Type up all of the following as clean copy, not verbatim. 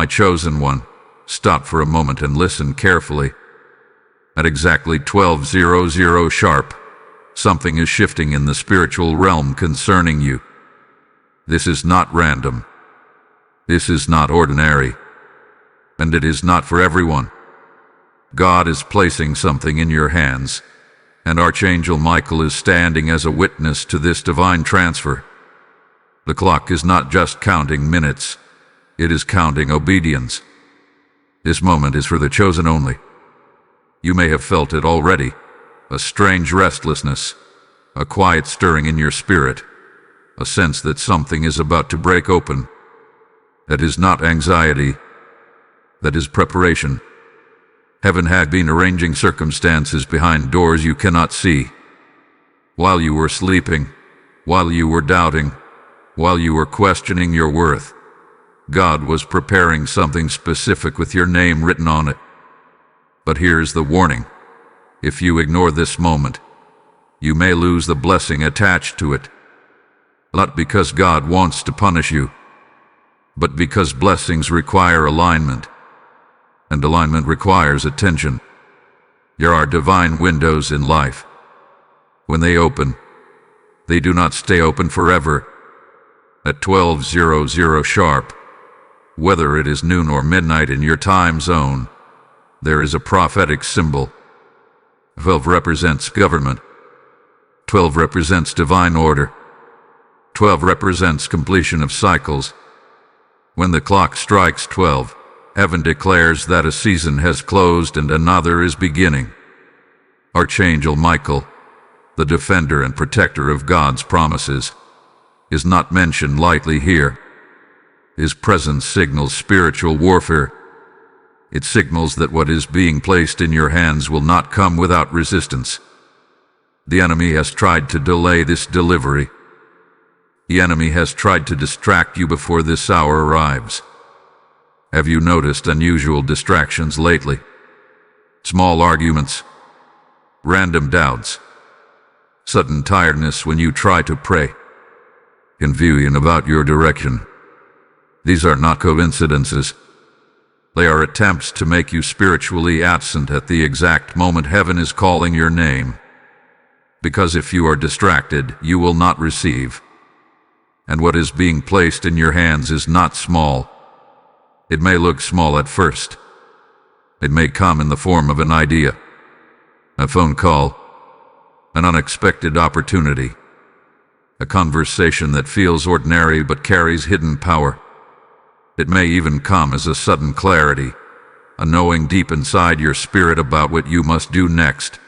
My chosen one, stop for a moment and listen carefully. At exactly 12:00 sharp, something is shifting in the spiritual realm concerning you. This is not random. This is not ordinary. And it is not for everyone. God is placing something in your hands, and Archangel Michael is standing as a witness to this divine transfer. The clock is not just counting minutes, it is counting obedience. This moment is for the chosen only. You may have felt it already, a strange restlessness, a quiet stirring in your spirit, a sense that something is about to break open. That is not anxiety, that is preparation. Heaven had been arranging circumstances behind doors you cannot see. While you were sleeping, while you were doubting, while you were questioning your worth, God was preparing something specific with your name written on it. But here's the warning. If you ignore this moment, you may lose the blessing attached to it. Not because God wants to punish you, but because blessings require alignment, and alignment requires attention. There are divine windows in life. When they open, they do not stay open forever. At 12:00 sharp, whether it is noon or midnight in your time zone, there is a prophetic symbol. 12 represents government. 12 represents divine order. 12 represents completion of cycles. When the clock strikes 12, heaven declares that a season has closed and another is beginning. Archangel Michael, the defender and protector of God's promises, is not mentioned lightly here. His presence signals spiritual warfare. It signals that what is being placed in your hands will not come without resistance. The enemy has tried to delay this delivery. The enemy has tried to distract you before this hour arrives. Have you noticed unusual distractions lately? Small arguments, random doubts, sudden tiredness when you try to pray, confusion about your direction. These are not coincidences. They are attempts to make you spiritually absent at the exact moment heaven is calling your name. Because if you are distracted, you will not receive. And what is being placed in your hands is not small. It may look small at first. It may come in the form of an idea, a phone call, an unexpected opportunity, a conversation that feels ordinary but carries hidden power. It may even come as a sudden clarity, a knowing deep inside your spirit about what you must do next.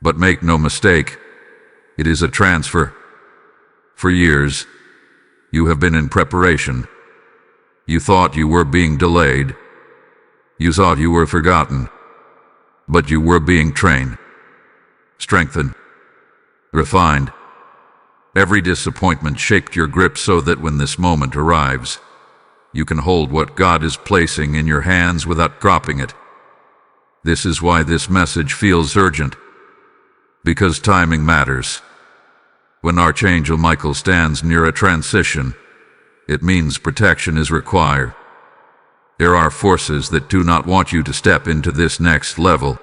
But make no mistake, it is a transfer. For years, you have been in preparation. You thought you were being delayed. You thought you were forgotten. But you were being trained, strengthened, refined. Every disappointment shaped your grip so that when this moment arrives, you can hold what God is placing in your hands without dropping it. This is why this message feels urgent, because timing matters. When Archangel Michael stands near a transition, it means protection is required. There are forces that do not want you to step into this next level.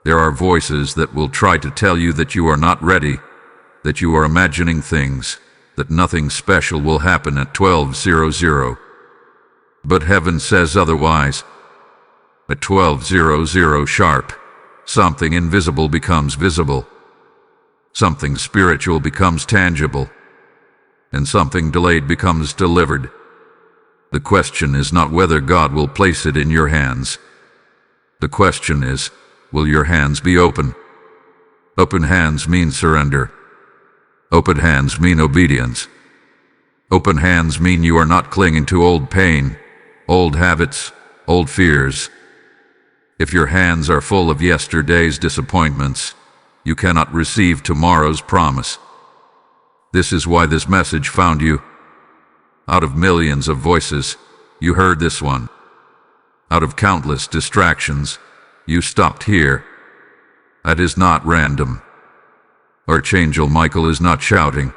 There are voices that will try to tell you that you are not ready, that you are imagining things, that nothing special will happen at 12:00. But heaven says otherwise. At 12:00 sharp, something invisible becomes visible. Something spiritual becomes tangible. And something delayed becomes delivered. The question is not whether God will place it in your hands. The question is, will your hands be open? Open hands mean surrender. Open hands mean obedience. Open hands mean you are not clinging to old pain, old habits, old fears. If your hands are full of yesterday's disappointments, you cannot receive tomorrow's promise. This is why this message found you. Out of millions of voices, you heard this one. Out of countless distractions, you stopped here. That is not random. Archangel Michael is not shouting.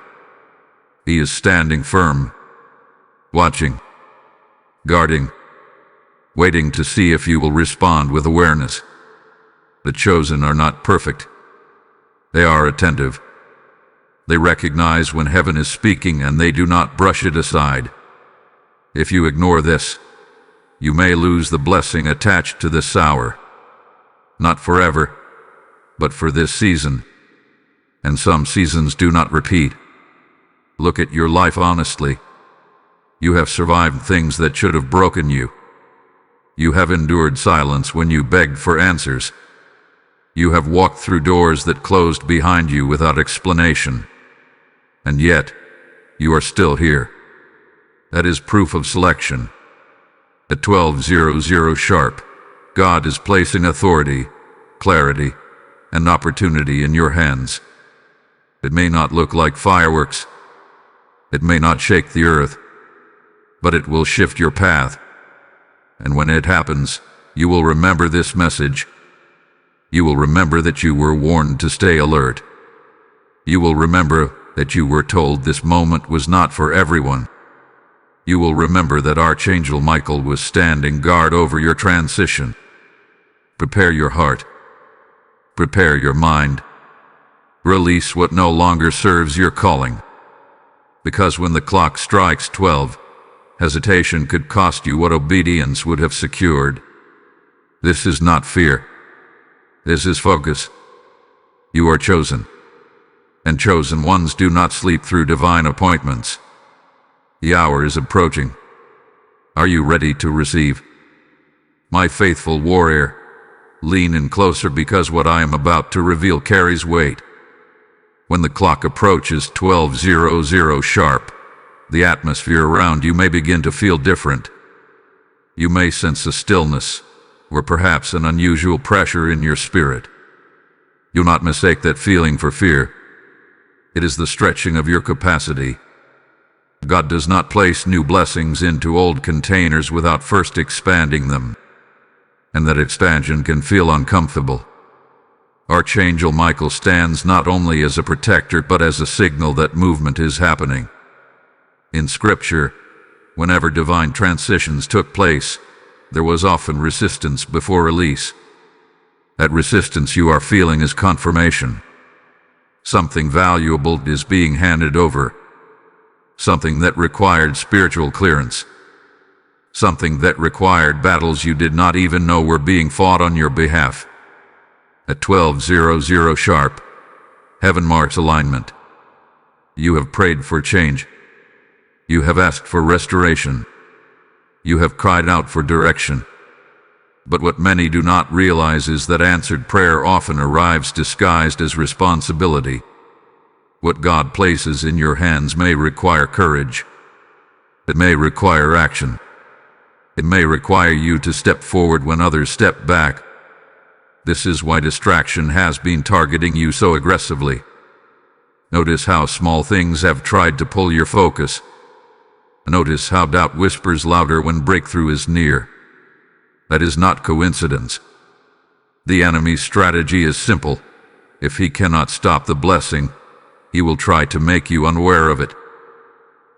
He is standing firm, watching, guarding, waiting to see if you will respond with awareness. The chosen are not perfect. They are attentive. They recognize when heaven is speaking and they do not brush it aside. If you ignore this, you may lose the blessing attached to this hour. Not forever, but for this season. And some seasons do not repeat. Look at your life honestly. You have survived things that should have broken you. You have endured silence when you begged for answers. You have walked through doors that closed behind you without explanation. And yet, you are still here. That is proof of selection. At 12:00 sharp, God is placing authority, clarity, and opportunity in your hands. It may not look like fireworks. It may not shake the earth, but it will shift your path. And when it happens, you will remember this message. You will remember that you were warned to stay alert. You will remember that you were told this moment was not for everyone. You will remember that Archangel Michael was standing guard over your transition. Prepare your heart. Prepare your mind. Release what no longer serves your calling. Because when the clock strikes 12, hesitation could cost you what obedience would have secured. This is not fear. This is focus. You are chosen. And chosen ones do not sleep through divine appointments. The hour is approaching. Are you ready to receive? My faithful warrior, lean in closer because what I am about to reveal carries weight. When the clock approaches 12:00 sharp, the atmosphere around you may begin to feel different. You may sense a stillness, or perhaps an unusual pressure in your spirit. Do not mistake that feeling for fear. It is the stretching of your capacity. God does not place new blessings into old containers without first expanding them. And that expansion can feel uncomfortable. Archangel Michael stands not only as a protector but as a signal that movement is happening. In Scripture, whenever divine transitions took place, there was often resistance before release. That resistance you are feeling is confirmation. Something valuable is being handed over. Something that required spiritual clearance. Something that required battles you did not even know were being fought on your behalf. At 12:00 sharp, heaven marks alignment. You have prayed for change. You have asked for restoration. You have cried out for direction. But what many do not realize is that answered prayer often arrives disguised as responsibility. What God places in your hands may require courage. It may require action. It may require you to step forward when others step back. This is why distraction has been targeting you so aggressively. Notice how small things have tried to pull your focus. Notice how doubt whispers louder when breakthrough is near. That is not coincidence. The enemy's strategy is simple. If he cannot stop the blessing, he will try to make you unaware of it.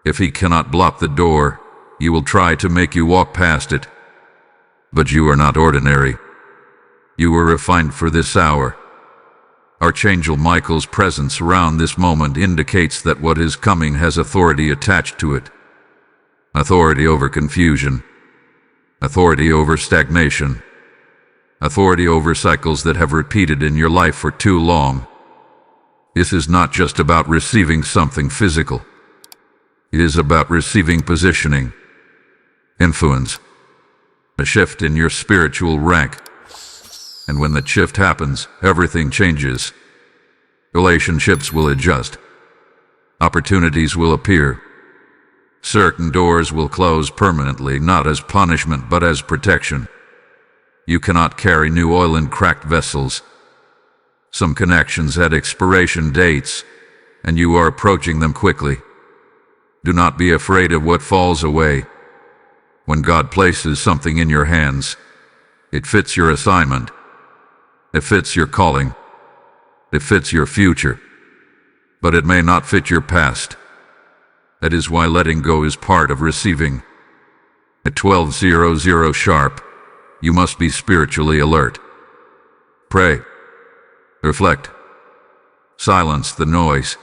If he cannot block the door, he will try to make you walk past it. But you are not ordinary. You were refined for this hour. Archangel Michael's presence around this moment indicates that what is coming has authority attached to it. Authority over confusion. Authority over stagnation. Authority over cycles that have repeated in your life for too long. This is not just about receiving something physical. It is about receiving positioning, influence, a shift in your spiritual rank. And when the shift happens, everything changes. Relationships will adjust. Opportunities will appear. Certain doors will close permanently, not as punishment but as protection. You cannot carry new oil in cracked vessels. Some connections had expiration dates, and you are approaching them quickly. Do not be afraid of what falls away. When God places something in your hands, it fits your assignment. It fits your calling. It fits your future. But it may not fit your past. That is why letting go is part of receiving. At 12:00 sharp, you must be spiritually alert. Pray. Reflect. Silence the noise.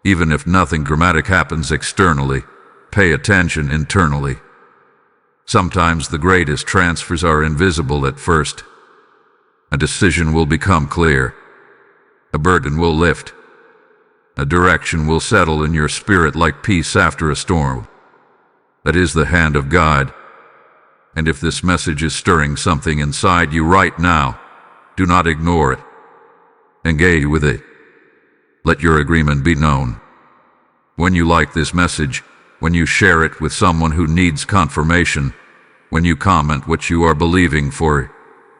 Even if nothing dramatic happens externally, pay attention internally. Sometimes the greatest transfers are invisible at first. A decision will become clear. A burden will lift. A direction will settle in your spirit like peace after a storm. That is the hand of God. And if this message is stirring something inside you right now, do not ignore it. Engage with it. Let your agreement be known. When you like this message, when you share it with someone who needs confirmation, when you comment what you are believing for,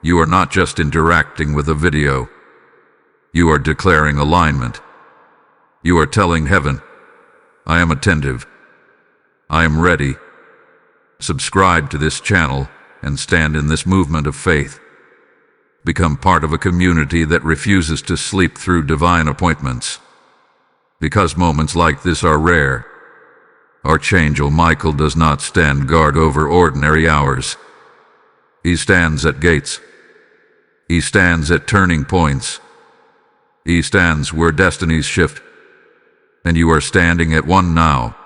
you are not just interacting with a video. You are declaring alignment. You are telling heaven, I am attentive. I am ready. Subscribe to this channel and stand in this movement of faith. Become part of a community that refuses to sleep through divine appointments. Because moments like this are rare. Archangel Michael does not stand guard over ordinary hours. He stands at gates. He stands at turning points. He stands where destinies shift. And you are standing at one now.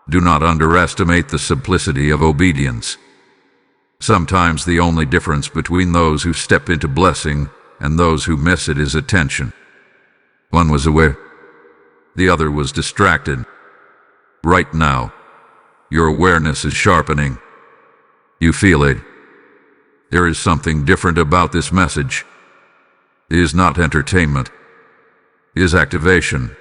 Do not underestimate the simplicity of obedience. Sometimes the only difference between those who step into blessing and those who miss it is attention. One was aware. The other was distracted. Right now, your awareness is sharpening. You feel it. There is something different about this message. It is not entertainment. It is activation.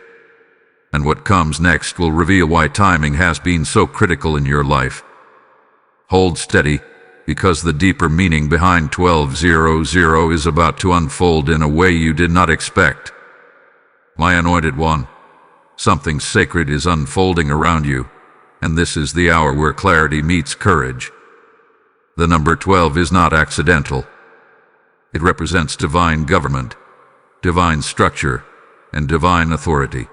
And what comes next will reveal why timing has been so critical in your life. Hold steady, because the deeper meaning behind 12:00 is about to unfold in a way you did not expect. My anointed one, something sacred is unfolding around you, and this is the hour where clarity meets courage. The number 12 is not accidental. It represents divine government, divine structure, and divine authority.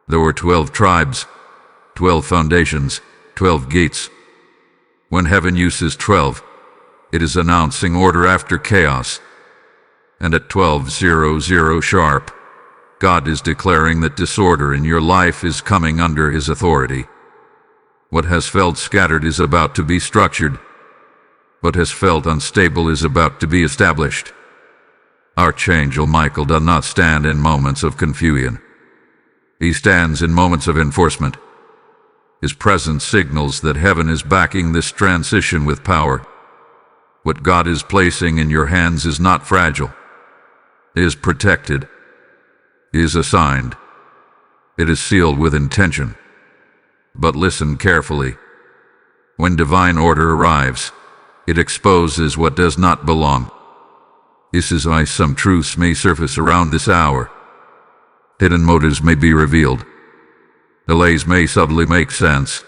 There were 12 tribes, 12 foundations, 12 gates. When heaven uses 12, it is announcing order after chaos. And at 12:00 sharp, God is declaring that disorder in your life is coming under His authority. What has felt scattered is about to be structured. What has felt unstable is about to be established. Archangel Michael does not stand in moments of confusion. He stands in moments of enforcement. His presence signals that heaven is backing this transition with power. What God is placing in your hands is not fragile. It is protected. It is assigned. It is sealed with intention. But listen carefully. When divine order arrives, it exposes what does not belong. This is why some truths may surface around this hour. Hidden motives may be revealed. Delays may subtly make sense.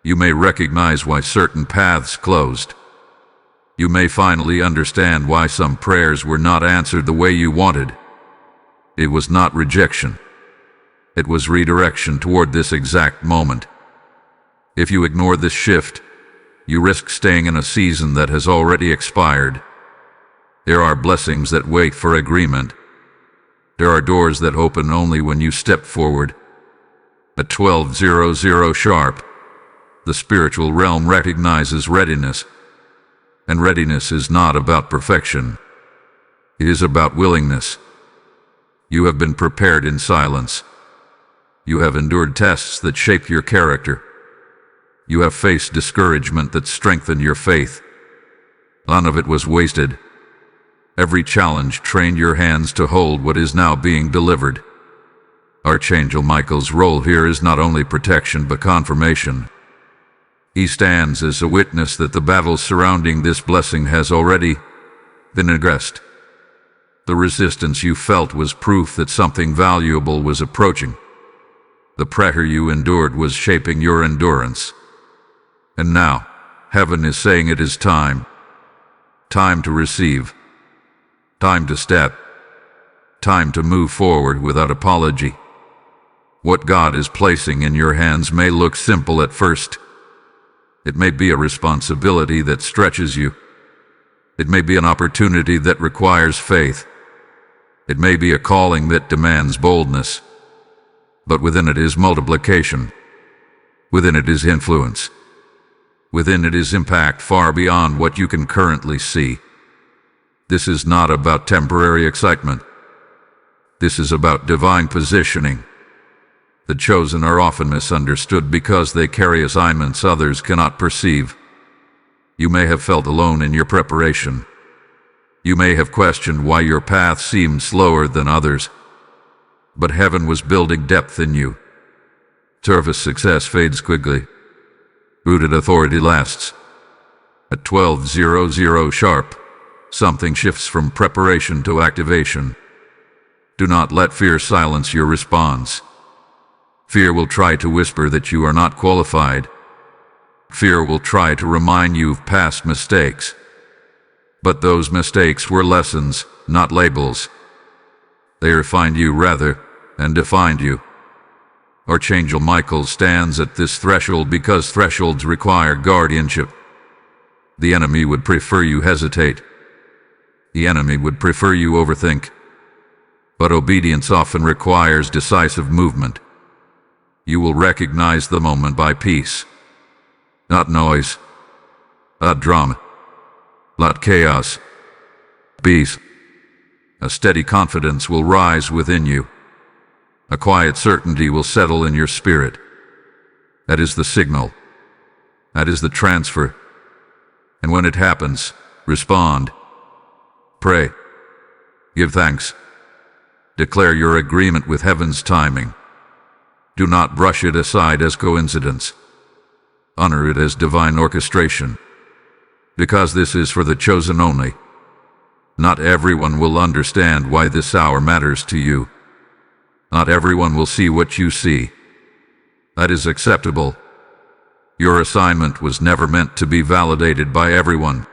You may recognize why certain paths closed. You may finally understand why some prayers were not answered the way you wanted. It was not rejection. It was redirection toward this exact moment. If you ignore this shift, you risk staying in a season that has already expired. There are blessings that wait for agreement. There are doors that open only when you step forward. At 12:00 sharp, the spiritual realm recognizes readiness. And readiness is not about perfection. It is about willingness. You have been prepared in silence. You have endured tests that shape your character. You have faced discouragement that strengthened your faith. None of it was wasted. Every challenge trained your hands to hold what is now being delivered. Archangel Michael's role here is not only protection but confirmation. He stands as a witness that the battle surrounding this blessing has already been addressed. The resistance you felt was proof that something valuable was approaching. The pressure you endured was shaping your endurance. And now, heaven is saying it is time. Time to receive. Time to step. Time to move forward without apology. What God is placing in your hands may look simple at first. It may be a responsibility that stretches you. It may be an opportunity that requires faith. It may be a calling that demands boldness. But within it is multiplication. Within it is influence. Within it is impact far beyond what you can currently see. This is not about temporary excitement. This is about divine positioning. The chosen are often misunderstood because they carry assignments others cannot perceive. You may have felt alone in your preparation. You may have questioned why your path seemed slower than others. But heaven was building depth in you. Service success fades quickly. Rooted authority lasts. At 12:00 sharp, something shifts from preparation to activation. Do not let fear silence your response. Fear will try to whisper that you are not qualified. Fear will try to remind you of past mistakes. But those mistakes were lessons, not labels. They refined you rather than defined you. Archangel Michael stands at this threshold because thresholds require guardianship. The enemy would prefer you hesitate. The enemy would prefer you overthink. But obedience often requires decisive movement. You will recognize the moment by peace. Not noise. Not drama. Not chaos. Peace. A steady confidence will rise within you. A quiet certainty will settle in your spirit. That is the signal. That is the transfer. And when it happens, respond. Pray. Give thanks. Declare your agreement with heaven's timing. Do not brush it aside as coincidence. Honor it as divine orchestration. Because this is for the chosen only. Not everyone will understand why this hour matters to you. Not everyone will see what you see. That is acceptable. Your assignment was never meant to be validated by everyone.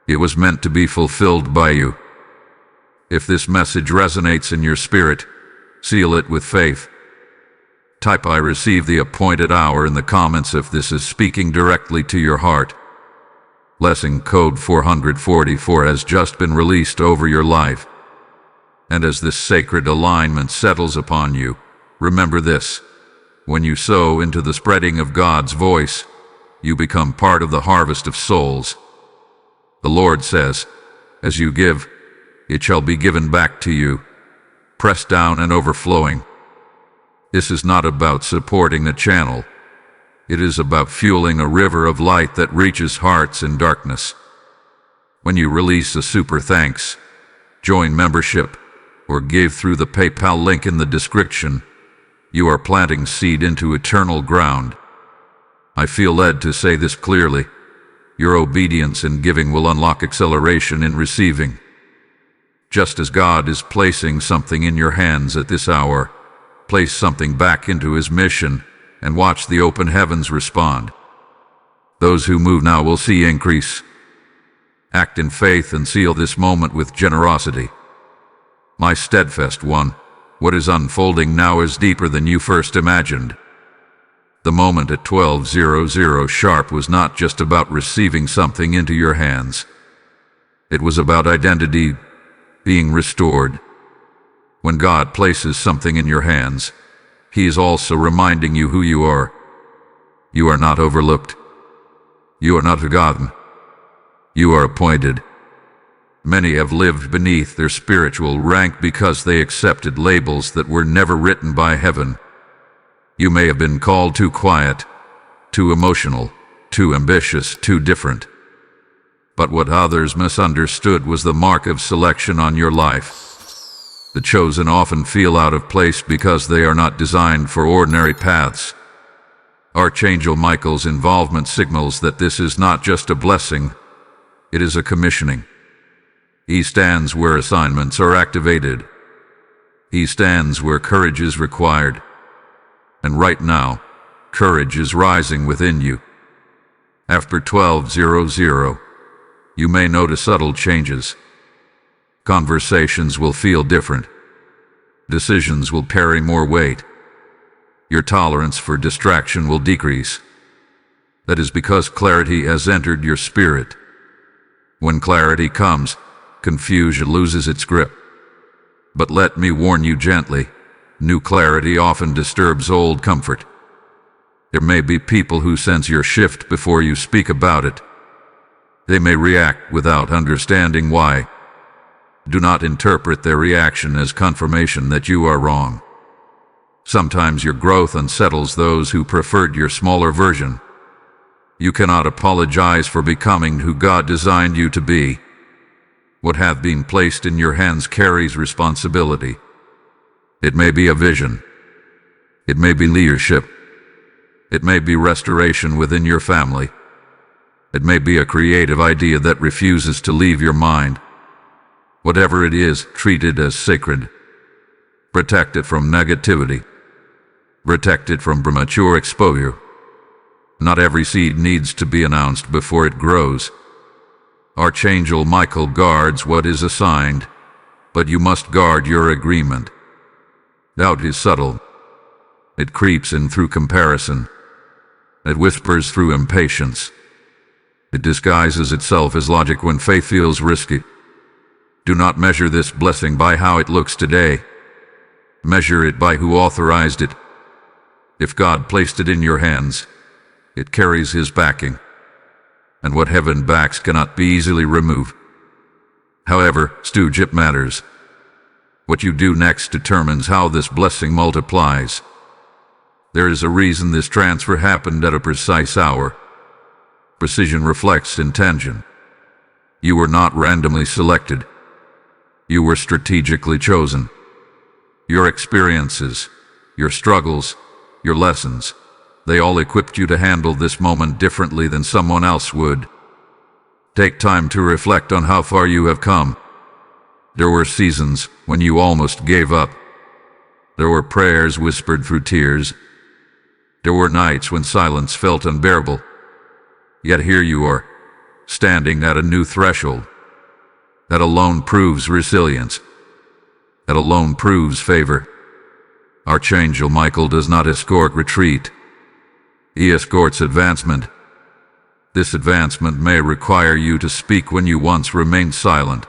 It was meant to be fulfilled by you. If this message resonates in your spirit, seal it with faith. Type "I receive the appointed hour" in the comments if this is speaking directly to your heart. Blessing code 444 has just been released over your life. And as this sacred alignment settles upon you, remember this: when you sow into the spreading of God's voice, you become part of the harvest of souls. The Lord says, as you give, it shall be given back to you, pressed down and overflowing. This is not about supporting a channel. It is about fueling a river of light that reaches hearts in darkness. When you release a super thanks, join membership, or give through the PayPal link in the description, you are planting seed into eternal ground. I feel led to say this clearly: your obedience in giving will unlock acceleration in receiving. Just as God is placing something in your hands at this hour, place something back into His mission and watch the open heavens respond. Those who move now will see increase. Act in faith and seal this moment with generosity. My steadfast one, what is unfolding now is deeper than you first imagined. The moment at 12:00 sharp was not just about receiving something into your hands. It was about identity being restored. When God places something in your hands, He is also reminding you who you are. You are not overlooked. You are not forgotten. You are appointed. Many have lived beneath their spiritual rank because they accepted labels that were never written by heaven. You may have been called too quiet, too emotional, too ambitious, too different. But what others misunderstood was the mark of selection on your life. The chosen often feel out of place because they are not designed for ordinary paths. Archangel Michael's involvement signals that this is not just a blessing, it is a commissioning. He stands where assignments are activated. He stands where courage is required. And right now, courage is rising within you. After 12:00, you may notice subtle changes. Conversations will feel different. Decisions will carry more weight. Your tolerance for distraction will decrease. That is because clarity has entered your spirit. When clarity comes, confusion loses its grip. But let me warn you gently, new clarity often disturbs old comfort. There may be people who sense your shift before you speak about it. They may react without understanding why. Do not interpret their reaction as confirmation that you are wrong. Sometimes your growth unsettles those who preferred your smaller version. You cannot apologize for becoming who God designed you to be. What hath been placed in your hands carries responsibility. It may be a vision. It may be leadership. It may be restoration within your family. It may be a creative idea that refuses to leave your mind. Whatever it is, treat it as sacred. Protect it from negativity. Protect it from premature exposure. Not every seed needs to be announced before it grows. Archangel Michael guards what is assigned, but you must guard your agreement. Doubt is subtle. It creeps in through comparison. It whispers through impatience. It disguises itself as logic when faith feels risky. Do not measure this blessing by how it looks today. Measure it by who authorized it. If God placed it in your hands, it carries His backing, and what heaven backs cannot be easily removed. However, stewardship matters. What you do next determines how this blessing multiplies. There is a reason this transfer happened at a precise hour. Precision reflects intention. You were not randomly selected. You were strategically chosen. Your experiences, your struggles, your lessons, they all equipped you to handle this moment differently than someone else would. Take time to reflect on how far you have come. There were seasons when you almost gave up. There were prayers whispered through tears. There were nights when silence felt unbearable. Yet here you are, standing at a new threshold. That alone proves resilience. That alone proves favor. Archangel Michael does not escort retreat. He escorts advancement. This advancement may require you to speak when you once remained silent.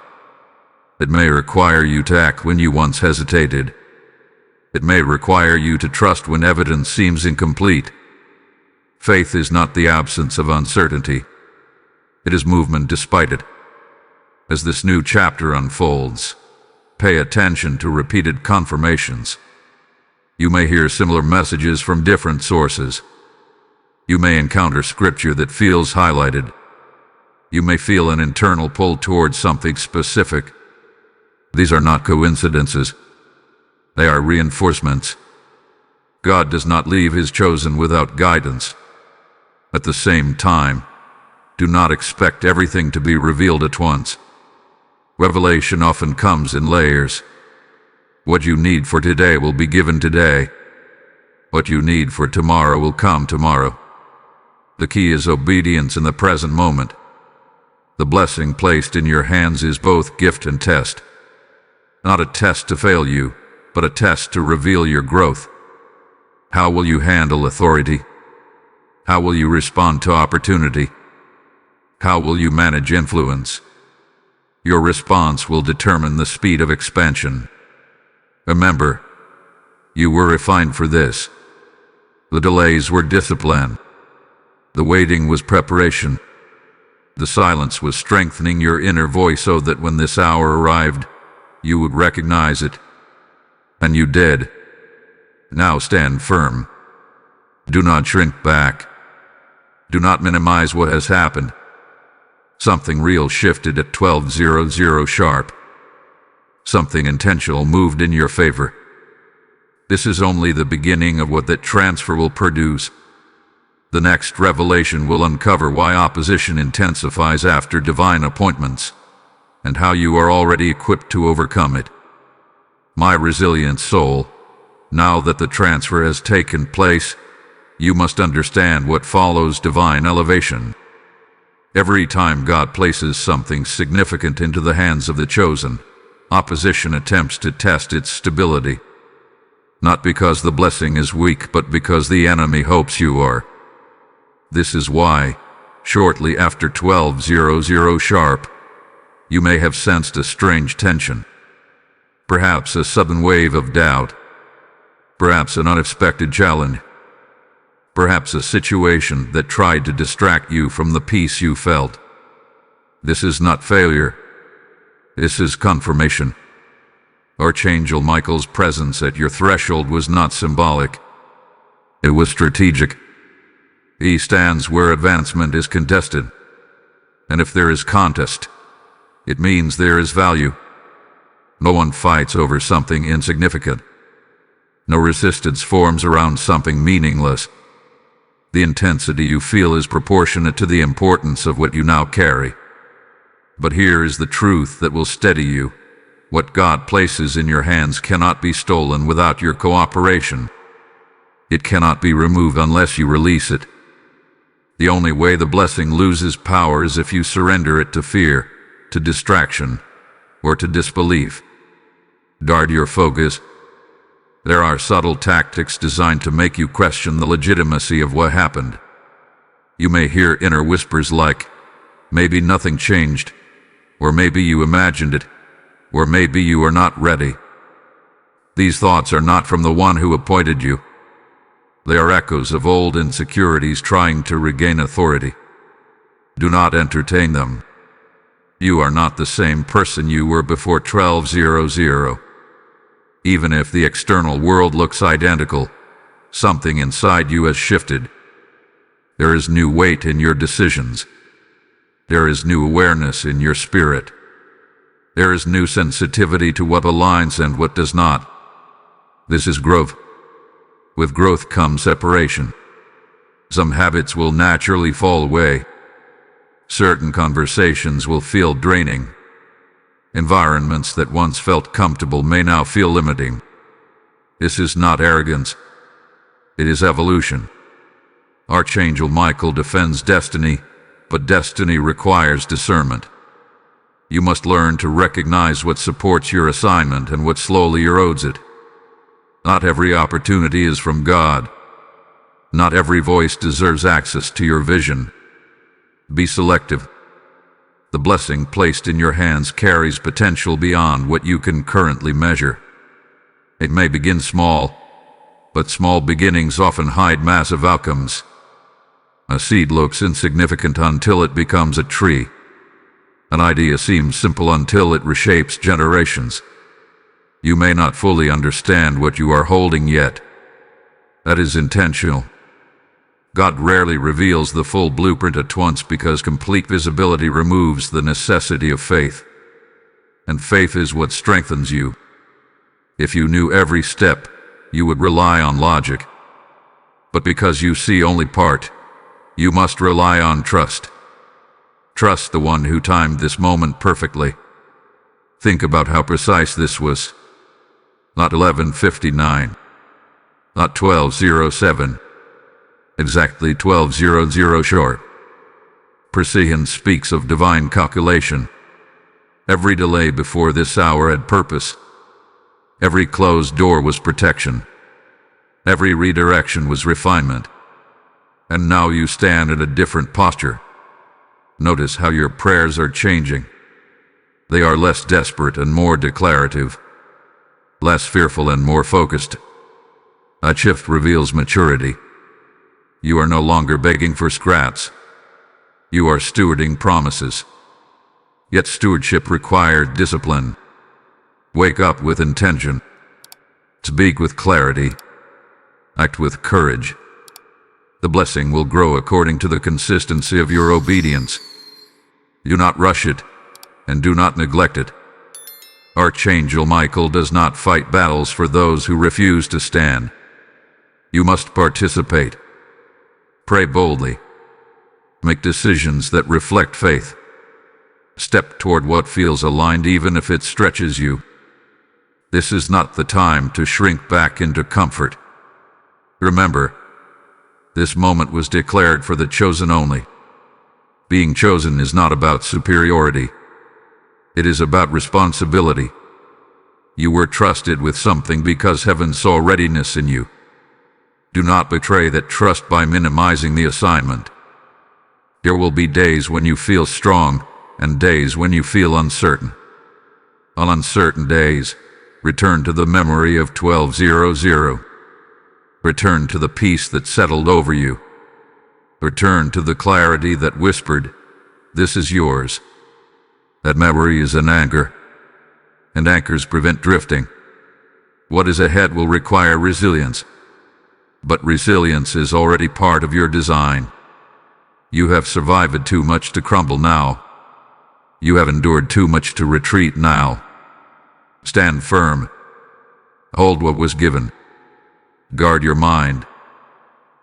It may require you to act when you once hesitated. It may require you to trust when evidence seems incomplete. Faith is not the absence of uncertainty. It is movement despite it. As this new chapter unfolds, pay attention to repeated confirmations. You may hear similar messages from different sources. You may encounter scripture that feels highlighted. You may feel an internal pull towards something specific. These are not coincidences. They are reinforcements. God does not leave His chosen without guidance. At the same time, do not expect everything to be revealed at once. Revelation often comes in layers. What you need for today will be given today. What you need for tomorrow will come tomorrow. The key is obedience in the present moment. The blessing placed in your hands is both gift and test. Not a test to fail you, but a test to reveal your growth. How will you handle authority? How will you respond to opportunity? How will you manage influence? Your response will determine the speed of expansion. Remember, you were refined for this. The delays were discipline. The waiting was preparation. The silence was strengthening your inner voice so that when this hour arrived, you would recognize it. And you did. Now stand firm. Do not shrink back. Do not minimize what has happened. Something real shifted at 12:00 sharp. Something intentional moved in your favor. This is only the beginning of what that transfer will produce. The next revelation will uncover why opposition intensifies after divine appointments, and how you are already equipped to overcome it. My resilient soul, now that the transfer has taken place, you must understand what follows divine elevation. Every time God places something significant into the hands of the chosen, opposition attempts to test its stability. Not because the blessing is weak, but because the enemy hopes you are. This is why, shortly after 12:00 sharp, you may have sensed a strange tension. Perhaps a sudden wave of doubt. Perhaps an unexpected challenge. Perhaps a situation that tried to distract you from the peace you felt. This is not failure. This is confirmation. Archangel Michael's presence at your threshold was not symbolic. It was strategic. He stands where advancement is contested. And if there is contest, it means there is value. No one fights over something insignificant. No resistance forms around something meaningless. The intensity you feel is proportionate to the importance of what you now carry. But here is the truth that will steady you. What God places in your hands cannot be stolen without your cooperation. It cannot be removed unless you release it. The only way the blessing loses power is if you surrender it to fear, to distraction, or to disbelief. Guard your focus. There are subtle tactics designed to make you question the legitimacy of what happened. You may hear inner whispers like, maybe nothing changed, or maybe you imagined it, or maybe you are not ready. These thoughts are not from the one who appointed you. They are echoes of old insecurities trying to regain authority. Do not entertain them. You are not the same person you were before 12:00. Even if the external world looks identical, something inside you has shifted. There is new weight in your decisions. There is new awareness in your spirit. There is new sensitivity to what aligns and what does not. This is growth. With growth comes separation. Some habits will naturally fall away. Certain conversations will feel draining. Environments that once felt comfortable may now feel limiting. This is not arrogance. It is evolution. Archangel Michael defends destiny, but destiny requires discernment. You must learn to recognize what supports your assignment and what slowly erodes it. Not every opportunity is from God. Not every voice deserves access to your vision. Be selective. The blessing placed in your hands carries potential beyond what you can currently measure. It may begin small, but small beginnings often hide massive outcomes. A seed looks insignificant until it becomes a tree. An idea seems simple until it reshapes generations. You may not fully understand what you are holding yet. That is intentional. God rarely reveals the full blueprint at once because complete visibility removes the necessity of faith. And faith is what strengthens you. If you knew every step, you would rely on logic. But because you see only part, you must rely on trust. Trust the one who timed this moment perfectly. Think about how precise this was. Not 11:59. Not 12:07. Exactly 12:00 short. Precision speaks of divine calculation. Every delay before this hour had purpose. Every closed door was protection. Every redirection was refinement. And now you stand in a different posture. Notice how your prayers are changing. They are less desperate and more declarative. Less fearful and more focused. A shift reveals maturity. You are no longer begging for scraps. You are stewarding promises. Yet stewardship required discipline. Wake up with intention. Speak with clarity. Act with courage. The blessing will grow according to the consistency of your obedience. Do not rush it, and do not neglect it. Archangel Michael does not fight battles for those who refuse to stand. You must participate. Pray boldly. Make decisions that reflect faith. Step toward what feels aligned even if it stretches you. This is not the time to shrink back into comfort. Remember, this moment was declared for the chosen only. Being chosen is not about superiority. It is about responsibility. You were trusted with something because heaven saw readiness in you. Do not betray that trust by minimizing the assignment. There will be days when you feel strong and days when you feel uncertain. On uncertain days, return to the memory of 1200. Return to the peace that settled over you. Return to the clarity that whispered, "This is yours." That memory is an anchor, and anchors prevent drifting. What is ahead will require resilience, but resilience is already part of your design. You have survived too much to crumble now. You have endured too much to retreat now. Stand firm. Hold what was given. Guard your mind.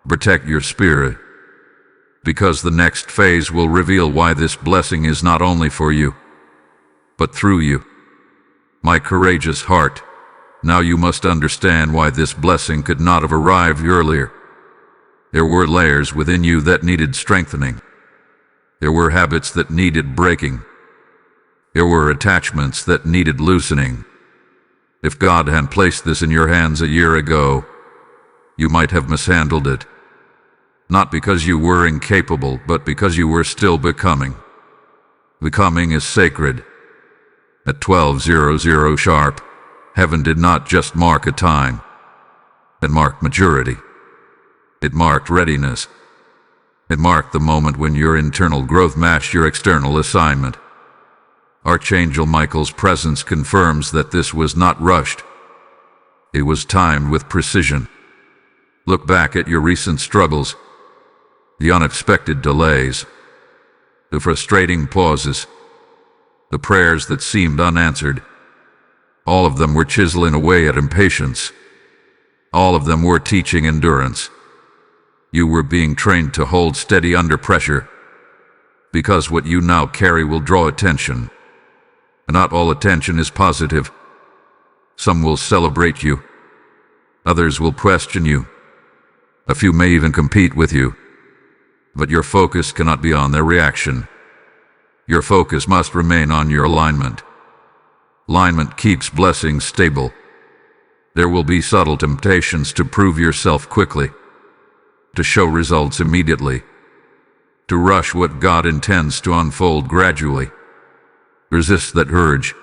Protect your spirit. Because the next phase will reveal why this blessing is not only for you, but through you. My courageous heart, now you must understand why this blessing could not have arrived earlier. There were layers within you that needed strengthening. There were habits that needed breaking. There were attachments that needed loosening. If God had placed this in your hands a year ago, you might have mishandled it. Not because you were incapable, but because you were still becoming. Becoming is sacred. At 1200 sharp, heaven did not just mark a time. It marked maturity. It marked readiness. It marked the moment when your internal growth matched your external assignment. Archangel Michael's presence confirms that this was not rushed. It was timed with precision. Look back at your recent struggles, the unexpected delays, the frustrating pauses, the prayers that seemed unanswered. All of them were chiseling away at impatience. All of them were teaching endurance. You were being trained to hold steady under pressure, because what you now carry will draw attention. Not all attention is positive. Some will celebrate you. Others will question you. A few may even compete with you. But your focus cannot be on their reaction. Your focus must remain on your alignment. Alignment keeps blessings stable. There will be subtle temptations to prove yourself quickly, to show results immediately, to rush what God intends to unfold gradually. Resist that urge.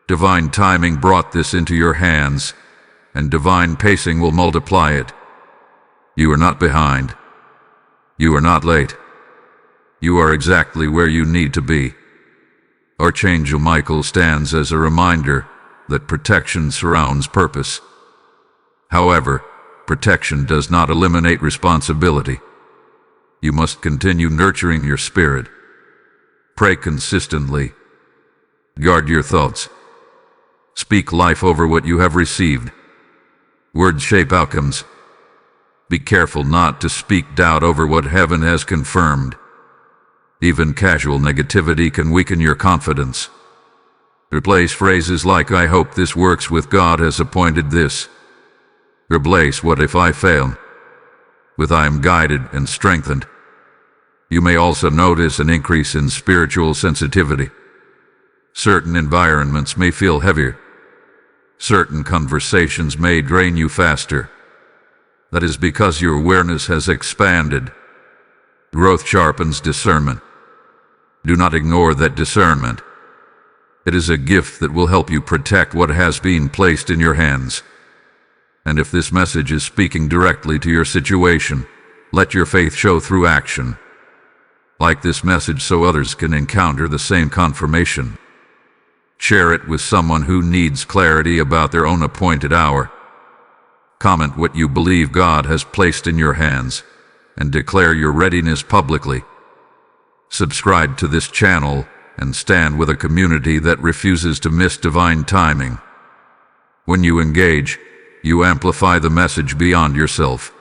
Divine timing brought this into your hands, and divine pacing will multiply it. You are not behind. You are not late. You are exactly where you need to be. Archangel Michael stands as a reminder that protection surrounds purpose. However, protection does not eliminate responsibility. You must continue nurturing your spirit. Pray consistently. Guard your thoughts. Speak life over what you have received. Words shape outcomes. Be careful not to speak doubt over what heaven has confirmed. Even casual negativity can weaken your confidence. Replace phrases like, "I hope this works" with, "God has appointed this." Replace "what if I fail" with, "I am guided and strengthened." You may also notice an increase in spiritual sensitivity. Certain environments may feel heavier. Certain conversations may drain you faster. That is because your awareness has expanded. Growth sharpens discernment. Do not ignore that discernment. It is a gift that will help you protect what has been placed in your hands. And if this message is speaking directly to your situation, let your faith show through action. Like this message so others can encounter the same confirmation. Share it with someone who needs clarity about their own appointed hour. Comment what you believe God has placed in your hands, and declare your readiness publicly. Subscribe to this channel and stand with a community that refuses to miss divine timing. When you engage, you amplify the message beyond yourself.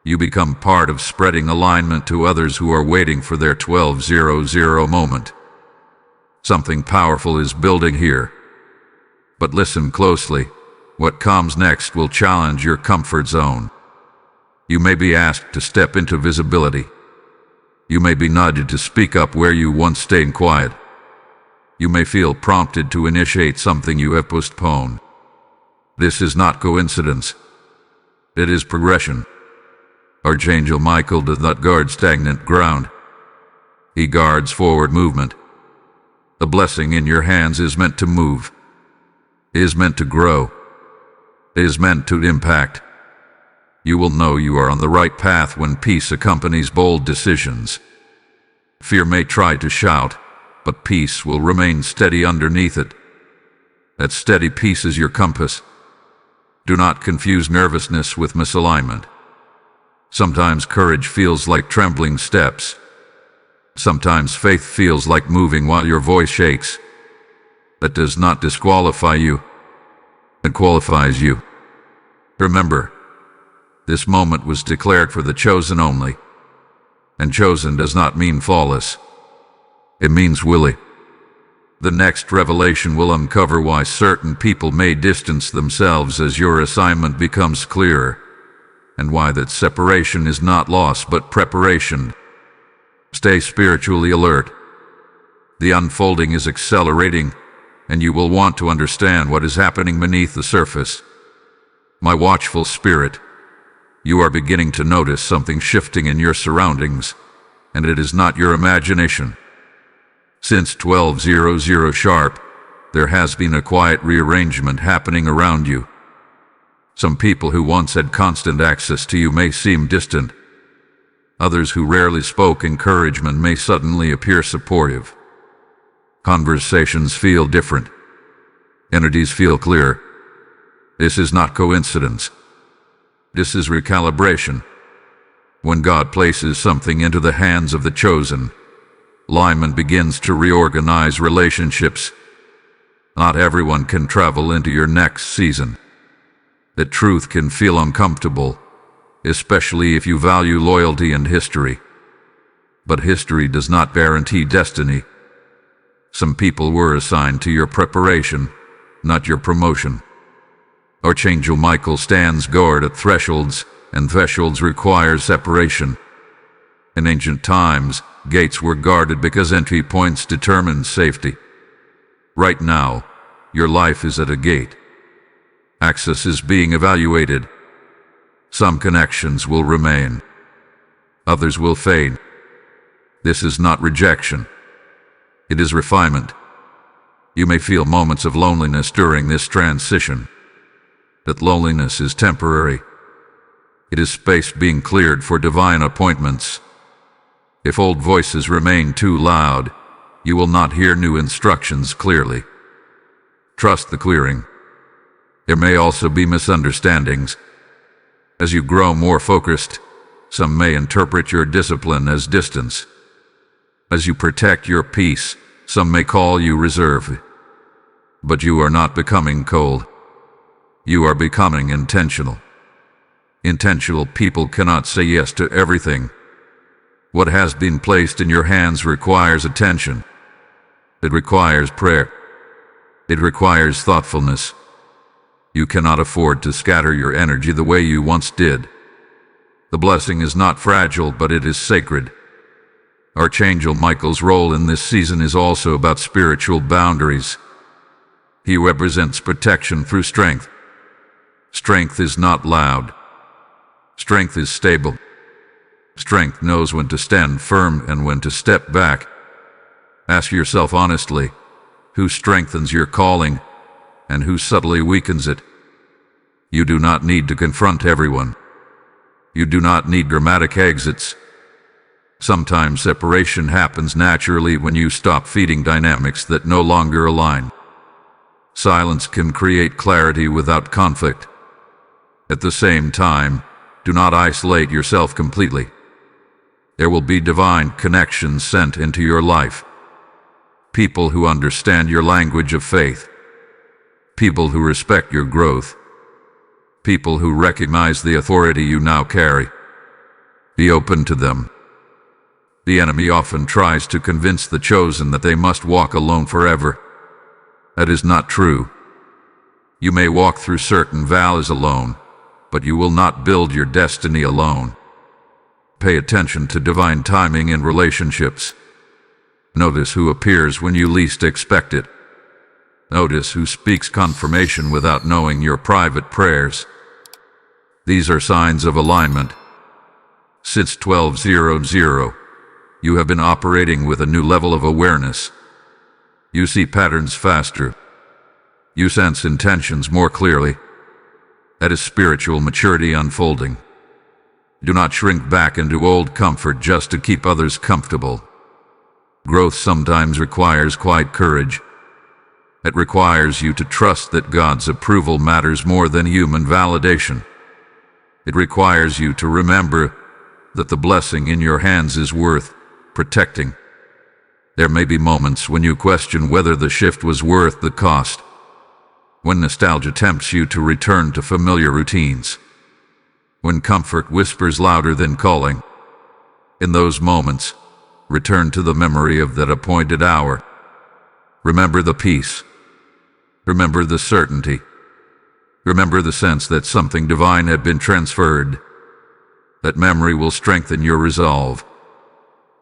You become part of spreading alignment to others who are waiting for their 1200 moment. Something powerful is building here. But listen closely. What comes next will challenge your comfort zone. You may be asked to step into visibility. You may be nudged to speak up where you once stayed quiet. You may feel prompted to initiate something you have postponed. This is not coincidence. It is progression. Archangel Michael does not guard stagnant ground. He guards forward movement. The blessing in your hands is meant to move, is meant to grow, is meant to impact. You will know you are on the right path when peace accompanies bold decisions. Fear may try to shout, but peace will remain steady underneath it. That steady peace is your compass. Do not confuse nervousness with misalignment. Sometimes courage feels like trembling steps. Sometimes faith feels like moving while your voice shakes. That does not disqualify you. It qualifies you. Remember, this moment was declared for the chosen only. And chosen does not mean flawless. It means willing. The next revelation will uncover why certain people may distance themselves as your assignment becomes clearer, and why that separation is not loss but preparation. Stay spiritually alert. The unfolding is accelerating, and you will want to understand what is happening beneath the surface. My watchful spirit, you are beginning to notice something shifting in your surroundings, and it is not your imagination. Since 1200 sharp, there has been a quiet rearrangement happening around you. Some people who once had constant access to you may seem distant. Others who rarely spoke encouragement may suddenly appear supportive. Conversations feel different. Energies feel clear. This is not coincidence. This is recalibration. When God places something into the hands of the chosen, alignment begins to reorganize relationships. Not everyone can travel into your next season. The truth can feel uncomfortable, especially if you value loyalty and history. But history does not guarantee destiny. Some people were assigned to your preparation, not your promotion. Archangel Michael stands guard at thresholds, and thresholds require separation. In ancient times, gates were guarded because entry points determined safety. Right now, your life is at a gate. Access is being evaluated. Some connections will remain. Others will fade. This is not rejection. It is refinement. You may feel moments of loneliness during this transition. That loneliness is temporary. It is space being cleared for divine appointments. If old voices remain too loud, you will not hear new instructions clearly. Trust the clearing. There may also be misunderstandings. As you grow more focused, some may interpret your discipline as distance. As you protect your peace, some may call you reserved. But you are not becoming cold. You are becoming intentional. Intentional people cannot say yes to everything. What has been placed in your hands requires attention. It requires prayer. It requires thoughtfulness. You cannot afford to scatter your energy the way you once did. The blessing is not fragile, but it is sacred. Archangel Michael's role in this season is also about spiritual boundaries. He represents protection through strength. Strength is not loud. Strength is stable. Strength knows when to stand firm and when to step back. Ask yourself honestly, who strengthens your calling and who subtly weakens it? You do not need to confront everyone. You do not need dramatic exits. Sometimes separation happens naturally when you stop feeding dynamics that no longer align. Silence can create clarity without conflict. At the same time, do not isolate yourself completely. There will be divine connections sent into your life. People who understand your language of faith. People who respect your growth. People who recognize the authority you now carry. Be open to them. The enemy often tries to convince the chosen that they must walk alone forever. That is not true. You may walk through certain valleys alone, but you will not build your destiny alone. Pay attention to divine timing in relationships. Notice who appears when you least expect it. Notice who speaks confirmation without knowing your private prayers. These are signs of alignment. Since 1200, You have been operating with a new level of awareness. You see patterns faster. You sense intentions more clearly. That is spiritual maturity unfolding. Do not shrink back into old comfort just to keep others comfortable. Growth sometimes requires quiet courage. It requires you to trust that God's approval matters more than human validation. It requires you to remember that the blessing in your hands is worth protecting. There may be moments when you question whether the shift was worth the cost, when nostalgia tempts you to return to familiar routines, when comfort whispers louder than calling. In those moments, return to the memory of that appointed hour. Remember the peace. Remember the certainty. Remember the sense that something divine had been transferred. That memory will strengthen your resolve.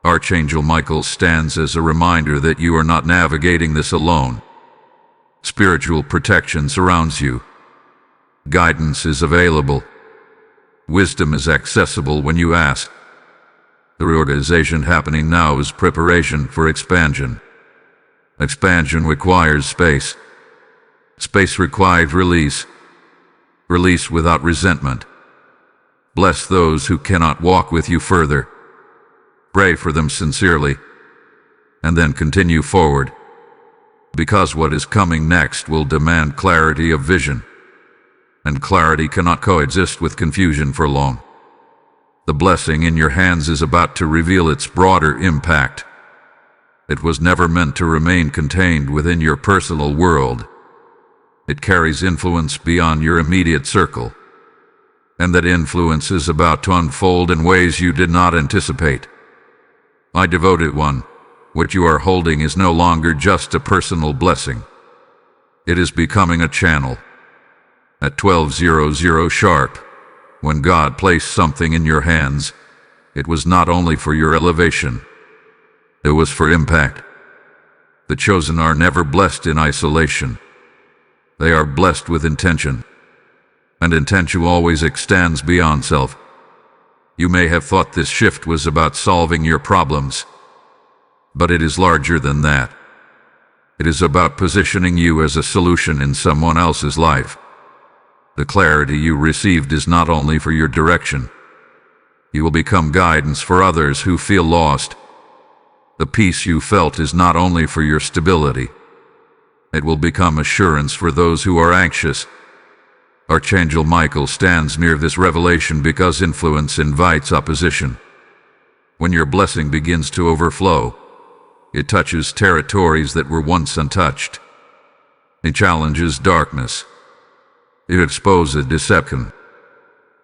Archangel Michael stands as a reminder that you are not navigating this alone. Spiritual protection surrounds you. Guidance is available. Wisdom is accessible when you ask. The reorganization happening now is preparation for expansion. Expansion requires space. Space requires release. Release without resentment. Bless those who cannot walk with you further. Pray for them sincerely, and then continue forward. Because what is coming next will demand clarity of vision, and clarity cannot coexist with confusion for long. The blessing in your hands is about to reveal its broader impact. It was never meant to remain contained within your personal world. It carries influence beyond your immediate circle, and that influence is about to unfold in ways you did not anticipate. My devoted one, what you are holding is no longer just a personal blessing. It is becoming a channel. At 12:00 sharp, when God placed something in your hands, it was not only for your elevation, it was for impact. The chosen are never blessed in isolation. They are blessed with intention, and intention always extends beyond self. You may have thought this shift was about solving your problems, but it is larger than that. It is about positioning you as a solution in someone else's life. The clarity you received is not only for your direction. You will become guidance for others who feel lost. The peace you felt is not only for your stability. It will become assurance for those who are anxious. Archangel Michael stands near this revelation because influence invites opposition. When your blessing begins to overflow, it touches territories that were once untouched. It challenges darkness. It exposes deception.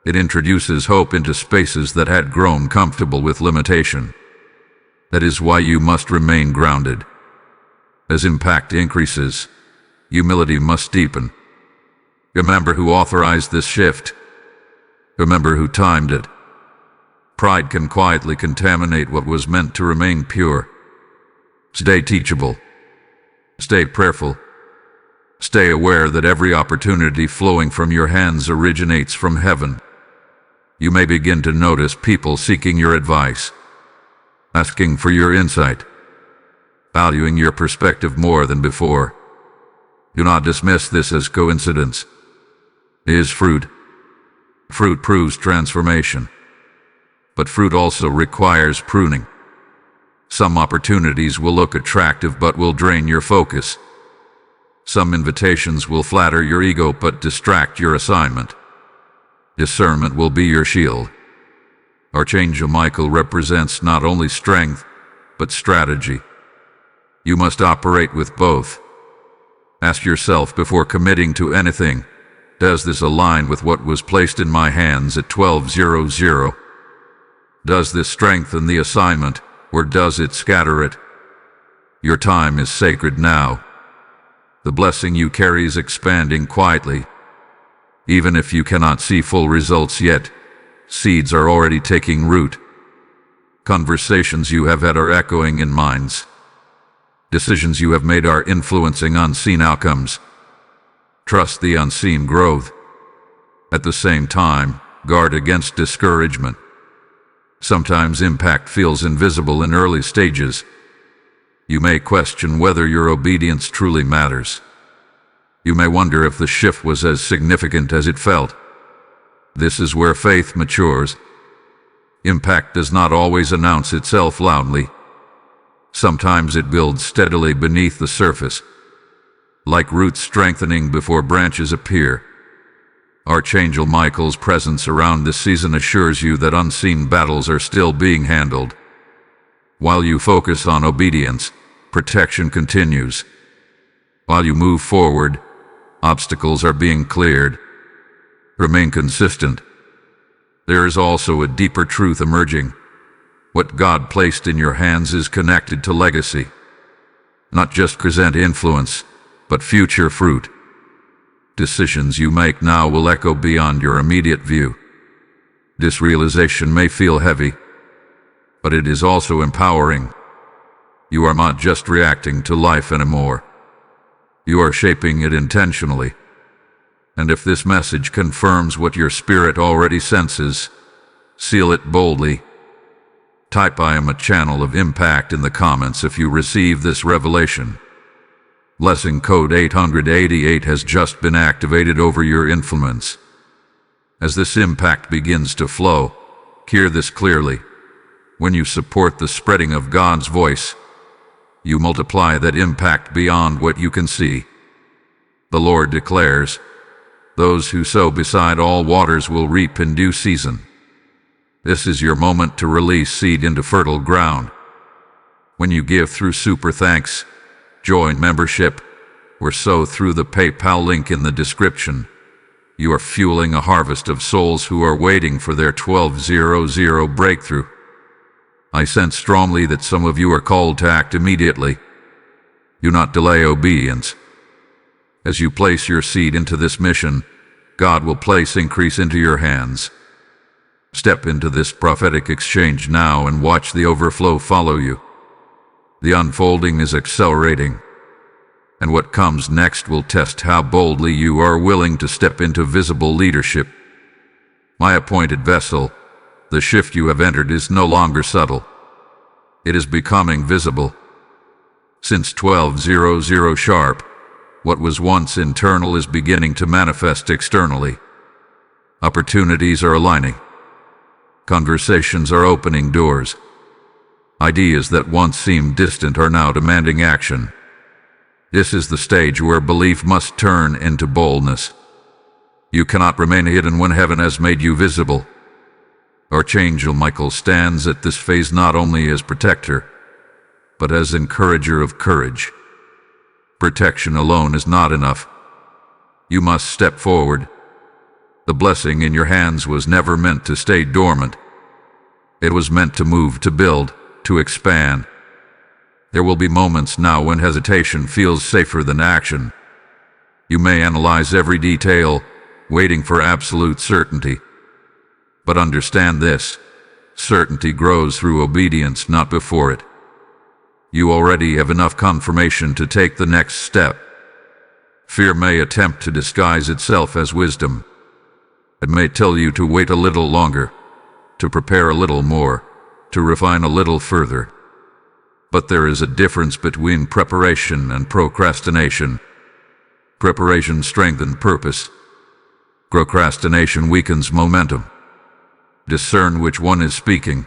It introduces hope into spaces that had grown comfortable with limitation. That is why you must remain grounded. As impact increases, humility must deepen. Remember who authorized this shift. Remember who timed it. Pride can quietly contaminate what was meant to remain pure. Stay teachable. Stay prayerful. Stay aware that every opportunity flowing from your hands originates from heaven. You may begin to notice people seeking your advice, asking for your insight, valuing your perspective more than before. Do not dismiss this as coincidence. It is fruit. Fruit proves transformation. But fruit also requires pruning. Some opportunities will look attractive but will drain your focus. Some invitations will flatter your ego but distract your assignment. Discernment will be your shield. Archangel Michael represents not only strength, but strategy. You must operate with both. Ask yourself before committing to anything, does this align with what was placed in my hands at 12:00? Does this strengthen the assignment, or does it scatter it? Your time is sacred now. The blessing you carry is expanding quietly. Even if you cannot see full results yet, seeds are already taking root. Conversations you have had are echoing in minds. Decisions you have made are influencing unseen outcomes. Trust the unseen growth. At the same time, guard against discouragement. Sometimes impact feels invisible in early stages. You may question whether your obedience truly matters. You may wonder if the shift was as significant as it felt. This is where faith matures. Impact does not always announce itself loudly. Sometimes it builds steadily beneath the surface, like roots strengthening before branches appear. Archangel Michael's presence around this season assures you that unseen battles are still being handled. While you focus on obedience, protection continues. While you move forward, obstacles are being cleared. Remain consistent. There is also a deeper truth emerging. What God placed in your hands is connected to legacy. Not just present influence, but future fruit. Decisions you make now will echo beyond your immediate view. This realization may feel heavy, but it is also empowering. You are not just reacting to life anymore. You are shaping it intentionally. And if this message confirms what your spirit already senses, seal it boldly. Type "I am a channel of impact" in the comments if you receive this revelation. Blessing code 888 has just been activated over your influence. As this impact begins to flow, hear this clearly. When you support the spreading of God's voice, you multiply that impact beyond what you can see. The Lord declares, "Those who sow beside all waters will reap in due season." This is your moment to release seed into fertile ground. When you give through Super Thanks, join membership, or sow through the PayPal link in the description, you are fueling a harvest of souls who are waiting for their 1200 breakthrough. I sense strongly that some of you are called to act immediately. Do not delay obedience. As you place your seed into this mission, God will place increase into your hands. Step into this prophetic exchange now and watch the overflow follow you. The unfolding is accelerating, and what comes next will test how boldly you are willing to step into visible leadership. My appointed vessel, the shift you have entered is no longer subtle. It is becoming visible. Since 1200 sharp, what was once internal is beginning to manifest externally. Opportunities are aligning. Conversations are opening doors. Ideas that once seemed distant are now demanding action. This is the stage where belief must turn into boldness. You cannot remain hidden when heaven has made you visible. Archangel Michael stands at this phase not only as protector, but as encourager of courage. Protection alone is not enough. You must step forward. The blessing in your hands was never meant to stay dormant. It was meant to move, to build, to expand. There will be moments now when hesitation feels safer than action. You may analyze every detail, waiting for absolute certainty. But understand this: certainty grows through obedience, not before it. You already have enough confirmation to take the next step. Fear may attempt to disguise itself as wisdom. It may tell you to wait a little longer, to prepare a little more, to refine a little further. But there is a difference between preparation and procrastination. Preparation strengthens purpose. Procrastination weakens momentum. Discern which one is speaking.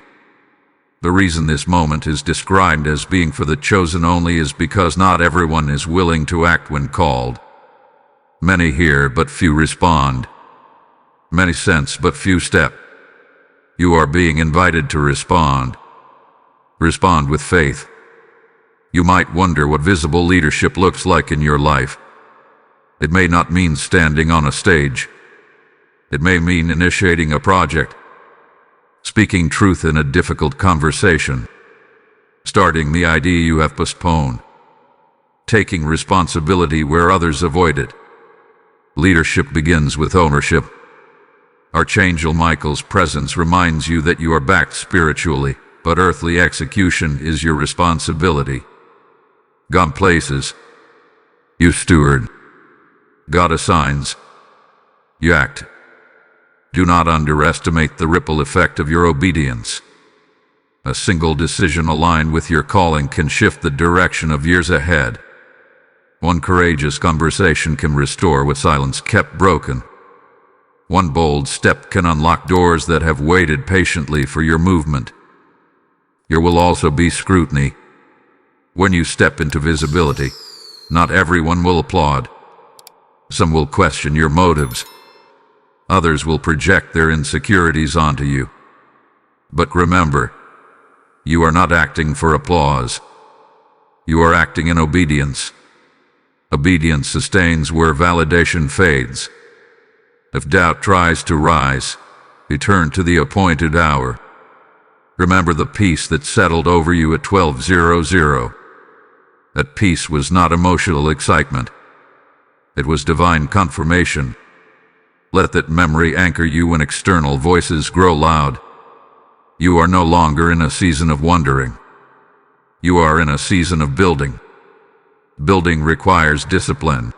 The reason this moment is described as being for the chosen only is because not everyone is willing to act when called. Many hear, but few respond. Many sense, but few step. You are being invited to respond. Respond with faith. You might wonder what visible leadership looks like in your life. It may not mean standing on a stage. It may mean initiating a project, speaking truth in a difficult conversation, starting the idea you have postponed, taking responsibility where others avoid it. Leadership begins with ownership. Archangel Michael's presence reminds you that you are backed spiritually, but earthly execution is your responsibility. God places, you steward. God assigns, you act. Do not underestimate the ripple effect of your obedience. A single decision aligned with your calling can shift the direction of years ahead. One courageous conversation can restore what silence kept broken. One bold step can unlock doors that have waited patiently for your movement. There will also be scrutiny. When you step into visibility, not everyone will applaud. Some will question your motives. Others will project their insecurities onto you. But remember, you are not acting for applause. You are acting in obedience. Obedience sustains where validation fades. If doubt tries to rise, return to the appointed hour. Remember the peace that settled over you at 12:00. That peace was not emotional excitement. It was divine confirmation. Let that memory anchor you when external voices grow loud. You are no longer in a season of wondering. You are in a season of building. Building requires discipline.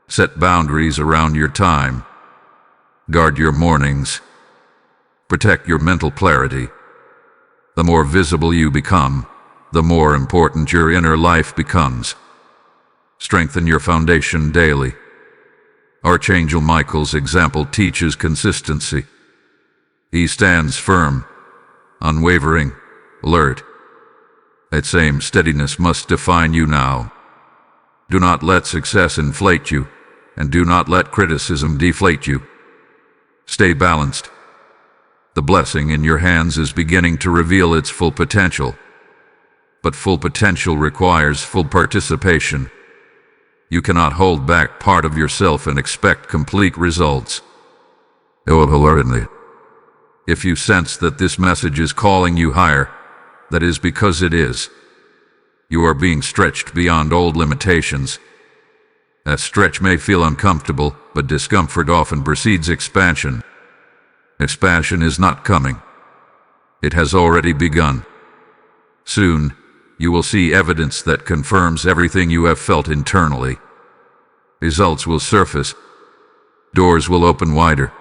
Set boundaries around your time. Guard your mornings. Protect your mental clarity. The more visible you become, the more important your inner life becomes. Strengthen your foundation daily. Archangel Michael's example teaches consistency. He stands firm, unwavering, alert. That same steadiness must define you now. Do not let success inflate you, and do not let criticism deflate you. Stay balanced. The blessing in your hands is beginning to reveal its full potential. But full potential requires full participation. You cannot hold back part of yourself and expect complete results. If you sense that this message is calling you higher, that is because it is. You are being stretched beyond old limitations. That stretch may feel uncomfortable, but discomfort often precedes expansion. Expansion is not coming. It has already begun. Soon, you will see evidence that confirms everything you have felt internally. Results will surface. Doors will open wider.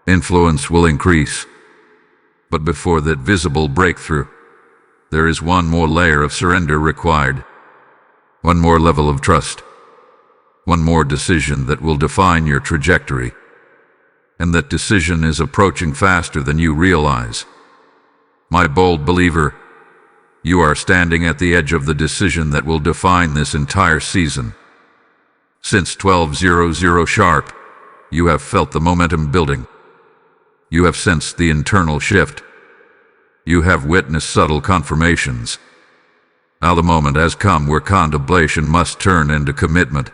Influence will increase. But before that visible breakthrough, there is one more layer of surrender required. One more level of trust. One more decision that will define your trajectory. And that decision is approaching faster than you realize. My bold believer, you are standing at the edge of the decision that will define this entire season. Since 12:00 sharp, you have felt the momentum building. You have sensed the internal shift. You have witnessed subtle confirmations. Now the moment has come where contemplation must turn into commitment.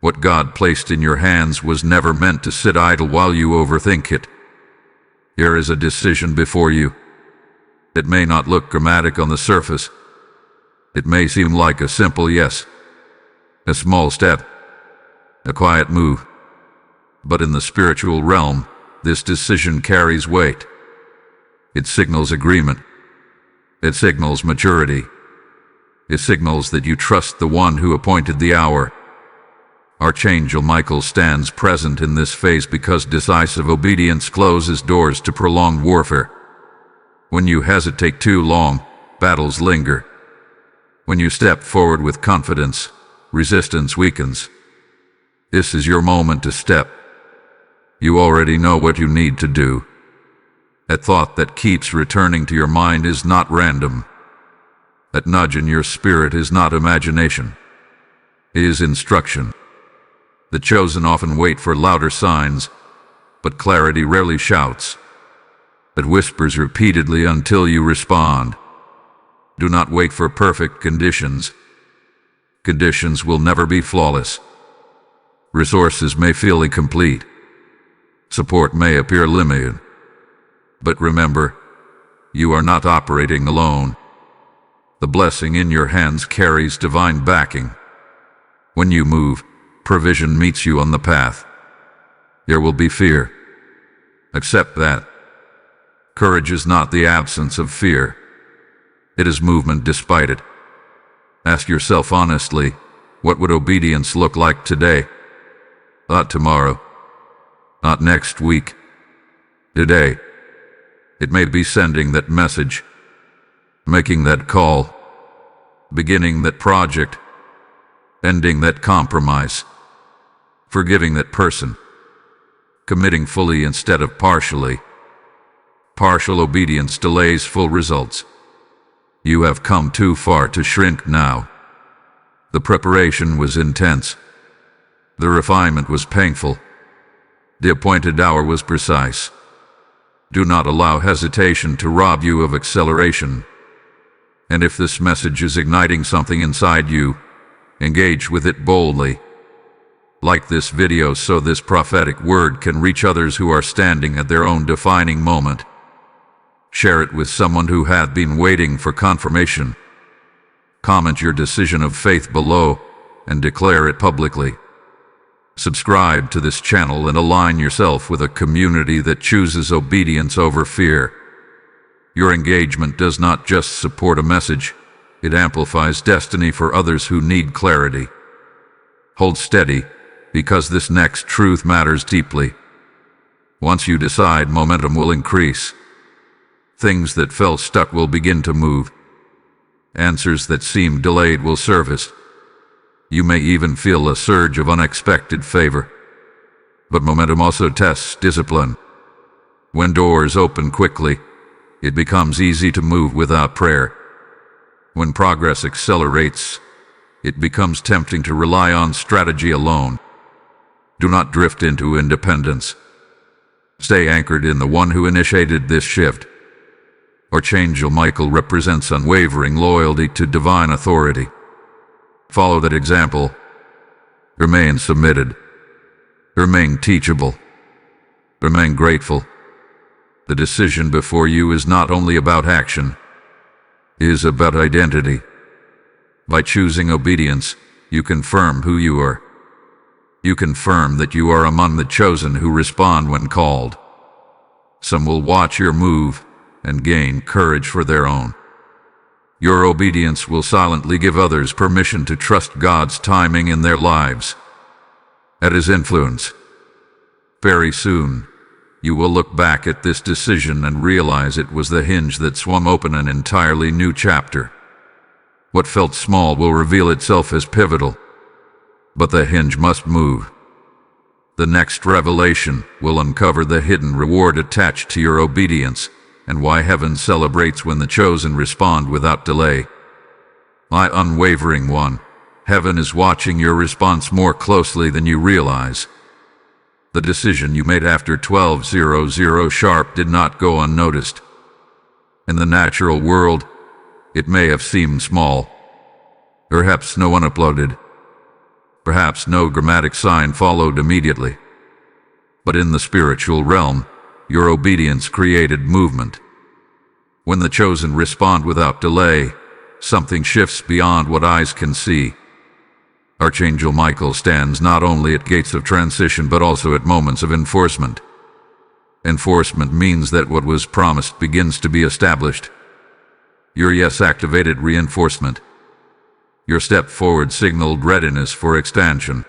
What God placed in your hands was never meant to sit idle while you overthink it. Here is a decision before you. It may not look dramatic on the surface. It may seem like a simple yes, a small step, a quiet move. But in the spiritual realm, this decision carries weight. It signals agreement. It signals maturity. It signals that you trust the one who appointed the hour. Archangel Michael stands present in this phase because decisive obedience closes doors to prolonged warfare. When you hesitate too long, battles linger. When you step forward with confidence, resistance weakens. This is your moment to step. You already know what you need to do. That thought that keeps returning to your mind is not random. That nudge in your spirit is not imagination. It is instruction. The chosen often wait for louder signs, but clarity rarely shouts. It whispers repeatedly until you respond. Do not wait for perfect conditions. Conditions will never be flawless. Resources may feel incomplete. Support may appear limited. But remember, you are not operating alone. The blessing in your hands carries divine backing. When you move, provision meets you on the path. There will be fear. Accept that. Courage is not the absence of fear. It is movement despite it. Ask yourself honestly, what would obedience look like today? Not tomorrow. Not next week. Today. It may be sending that message, making that call, beginning that project, ending that compromise, forgiving that person, committing fully instead of partially. Partial obedience delays full results. You have come too far to shrink now. The preparation was intense. The refinement was painful. The appointed hour was precise. Do not allow hesitation to rob you of acceleration. And if this message is igniting something inside you, engage with it boldly. Like this video so this prophetic word can reach others who are standing at their own defining moment. Share it with someone who had been waiting for confirmation. Comment your decision of faith below and declare it publicly. Subscribe to this channel and align yourself with a community that chooses obedience over fear. Your engagement does not just support a message, it amplifies destiny for others who need clarity. Hold steady, because this next truth matters deeply. Once you decide, momentum will increase. Things that felt stuck will begin to move. Answers that seemed delayed will surface. You may even feel a surge of unexpected favor. But momentum also tests discipline. When doors open quickly, it becomes easy to move without prayer. When progress accelerates, it becomes tempting to rely on strategy alone. Do not drift into independence. Stay anchored in the one who initiated this shift. Archangel Michael represents unwavering loyalty to divine authority. Follow that example. Remain submitted. Remain teachable. Remain grateful. The decision before you is not only about action, it is about identity. By choosing obedience, you confirm who you are. You confirm that you are among the chosen who respond when called. Some will watch your move and gain courage for their own. Your obedience will silently give others permission to trust God's timing in their lives. At His influence. Very soon, you will look back at this decision and realize it was the hinge that swung open an entirely new chapter. What felt small will reveal itself as pivotal. But the hinge must move. The next revelation will uncover the hidden reward attached to your obedience, and why heaven celebrates when the chosen respond without delay. My unwavering one, heaven is watching your response more closely than you realize. The decision you made after 12:00 sharp did not go unnoticed. In the natural world, it may have seemed small. Perhaps no one uploaded. Perhaps no grammatic sign followed immediately. But in the spiritual realm, your obedience created movement. When the chosen respond without delay, something shifts beyond what eyes can see. Archangel Michael stands not only at gates of transition but also at moments of enforcement. Enforcement means that what was promised begins to be established. Your yes activated reinforcement. Your step forward signaled readiness for expansion.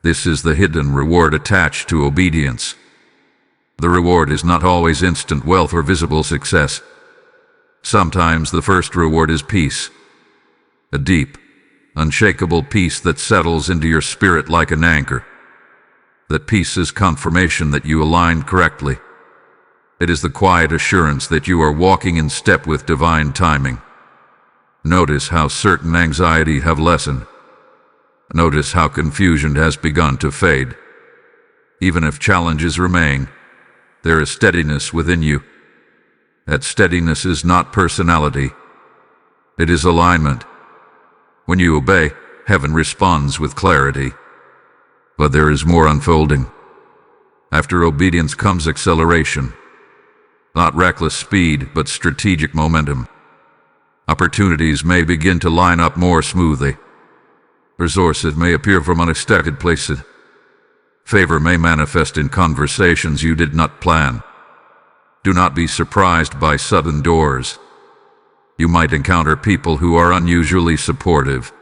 This is the hidden reward attached to obedience. The reward is not always instant wealth or visible success. Sometimes the first reward is peace. A deep, unshakable peace that settles into your spirit like an anchor. That peace is confirmation that you aligned correctly. It is the quiet assurance that you are walking in step with divine timing. Notice how certain anxiety have lessened. Notice how confusion has begun to fade. Even if challenges remain, there is steadiness within you. That steadiness is not personality. It is alignment. When you obey, heaven responds with clarity. But there is more unfolding. After obedience comes acceleration. Not reckless speed, but strategic momentum. Opportunities may begin to line up more smoothly. Resources may appear from unexpected places. Favor may manifest in conversations you did not plan. Do not be surprised by sudden doors. You might encounter people who are unusually supportive.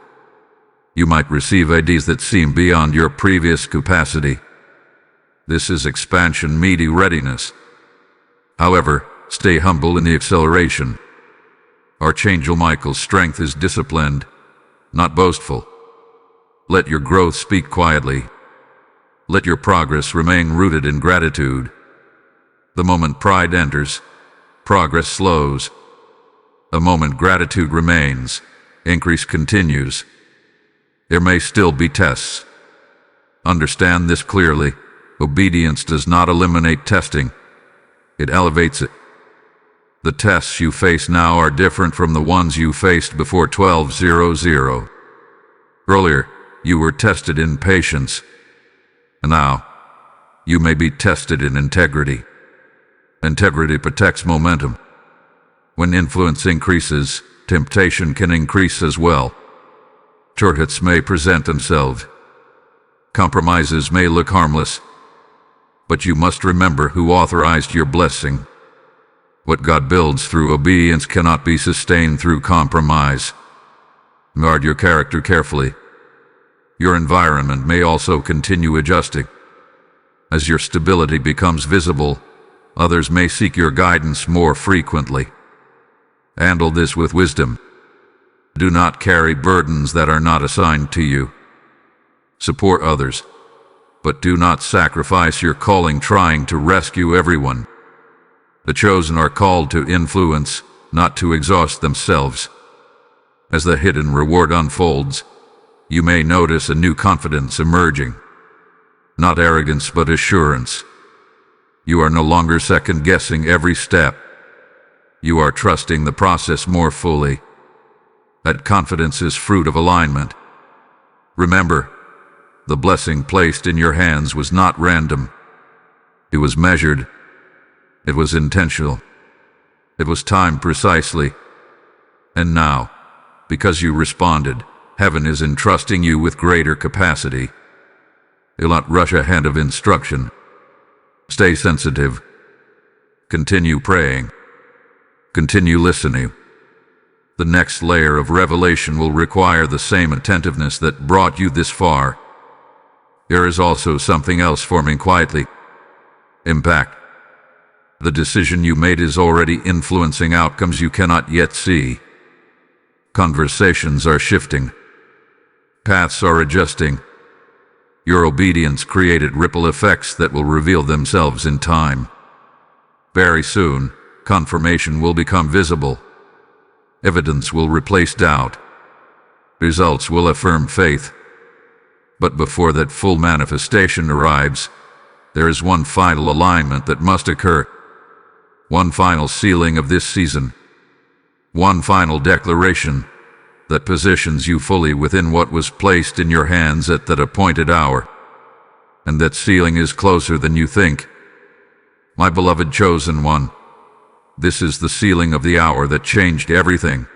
You might receive ideas that seem beyond your previous capacity. This is expansion meeting readiness. However, stay humble in the acceleration. Archangel Michael's strength is disciplined, not boastful. Let your growth speak quietly. Let your progress remain rooted in gratitude. The moment pride enters, progress slows. The moment gratitude remains, increase continues. There may still be tests. Understand this clearly. Obedience does not eliminate testing. It elevates it. The tests you face now are different from the ones you faced before 1200. Earlier, you were tested in patience. And now, you may be tested in integrity. Integrity protects momentum. When influence increases, temptation can increase as well. Shortcuts may present themselves. Compromises may look harmless. But you must remember who authorized your blessing. What God builds through obedience cannot be sustained through compromise. Guard your character carefully. Your environment may also continue adjusting. As your stability becomes visible, others may seek your guidance more frequently. Handle this with wisdom. Do not carry burdens that are not assigned to you. Support others, but do not sacrifice your calling trying to rescue everyone. The chosen are called to influence, not to exhaust themselves. As the hidden reward unfolds, you may notice a new confidence emerging. Not arrogance, but assurance. You are no longer second-guessing every step. You are trusting the process more fully. That confidence is fruit of alignment. Remember, the blessing placed in your hands was not random. It was measured. It was intentional. It was timed precisely. And now, because you responded, heaven is entrusting you with greater capacity. Do not rush ahead of instruction. Stay sensitive. Continue praying. Continue listening. The next layer of revelation will require the same attentiveness that brought you this far. There is also something else forming quietly. Impact. The decision you made is already influencing outcomes you cannot yet see. Conversations are shifting. Paths are adjusting. Your obedience created ripple effects that will reveal themselves in time. Very soon, confirmation will become visible. Evidence will replace doubt. Results will affirm faith. But before that full manifestation arrives, there is one final alignment that must occur. One final sealing of this season. One final declaration that positions you fully within what was placed in your hands at that appointed hour. And that sealing is closer than you think. My beloved chosen one, this is the sealing of the hour that changed everything.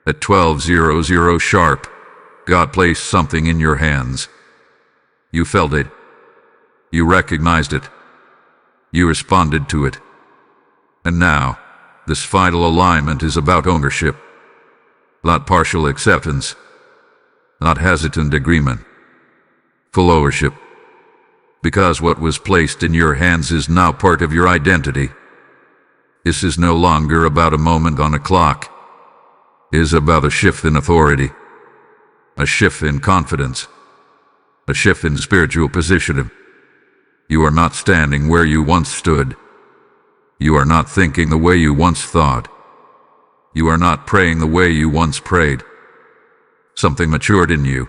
At 1200 sharp, God placed something in your hands. You felt it. You recognized it. You responded to it. And now, this final alignment is about ownership. Not partial acceptance. Not hesitant agreement. Full ownership. Because what was placed in your hands is now part of your identity. This is no longer about a moment on a clock. It is about a shift in authority. A shift in confidence. A shift in spiritual positioning. You are not standing where you once stood. You are not thinking the way you once thought. You are not praying the way you once prayed. Something matured in you.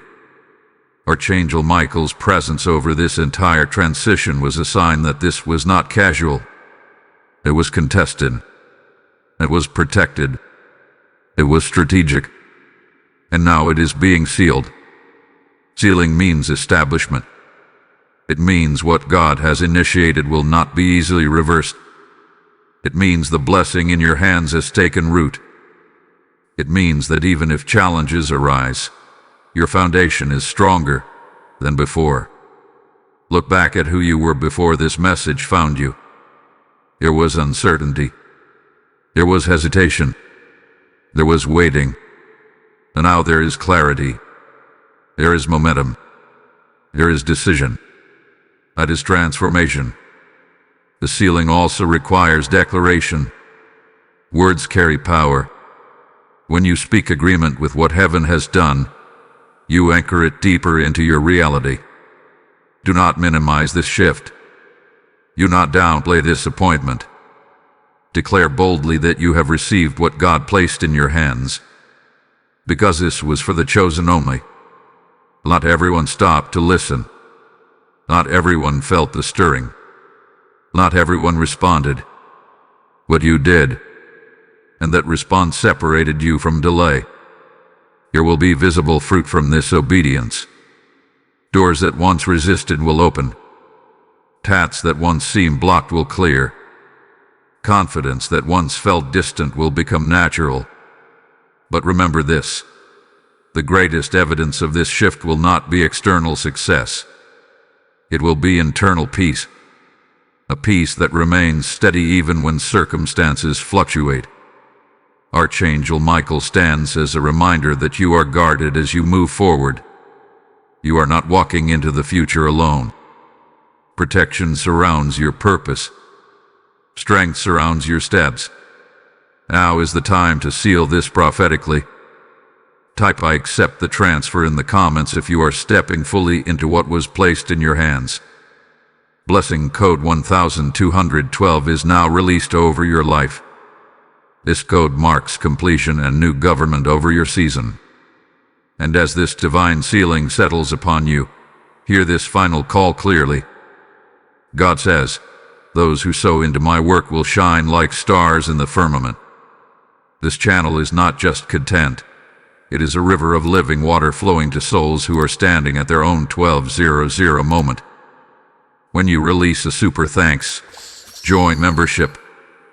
Archangel Michael's presence over this entire transition was a sign that this was not casual. It was contested. It was protected. It was strategic. And now it is being sealed. Sealing means establishment. It means what God has initiated will not be easily reversed. It means the blessing in your hands has taken root. It means that even if challenges arise, your foundation is stronger than before. Look back at who you were before this message found you. There was uncertainty. There was hesitation. There was waiting. And now there is clarity. There is momentum. There is decision. That is transformation. The sealing also requires declaration. Words carry power. When you speak agreement with what heaven has done, you anchor it deeper into your reality. Do not minimize this shift. Do not downplay this appointment. Declare boldly that you have received what God placed in your hands, because this was for the chosen only. Not everyone stopped to listen. Not everyone felt the stirring. Not everyone responded. But you did, and that response separated you from delay. There will be visible fruit from this obedience. Doors that once resisted will open. Paths that once seemed blocked will clear. Confidence that once felt distant will become natural. But remember this: the greatest evidence of this shift will not be external success. It will be internal peace, a peace that remains steady even when circumstances fluctuate. Archangel Michael stands as a reminder that you are guarded as you move forward. You are not walking into the future alone. Protection surrounds your purpose. Strength surrounds your steps. Now is the time to seal this prophetically. Type "I accept the transfer" in the comments if you are stepping fully into what was placed in your hands. Blessing code 1212 is now released over your life. This code marks completion and new government over your season. And as this divine sealing settles upon you, hear this final call clearly. God says, "Those who sow into my work will shine like stars in the firmament." This channel is not just content. It is a river of living water flowing to souls who are standing at their own 1200 moment. When you release a super thanks, join membership,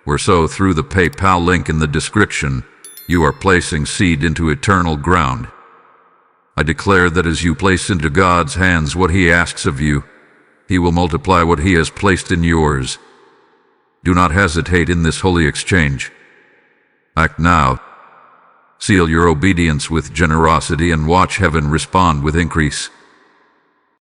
or sow through the PayPal link in the description, you are placing seed into eternal ground. I declare that as you place into God's hands what He asks of you, He will multiply what He has placed in yours. Do not hesitate in this holy exchange. Act now. Seal your obedience with generosity and watch heaven respond with increase.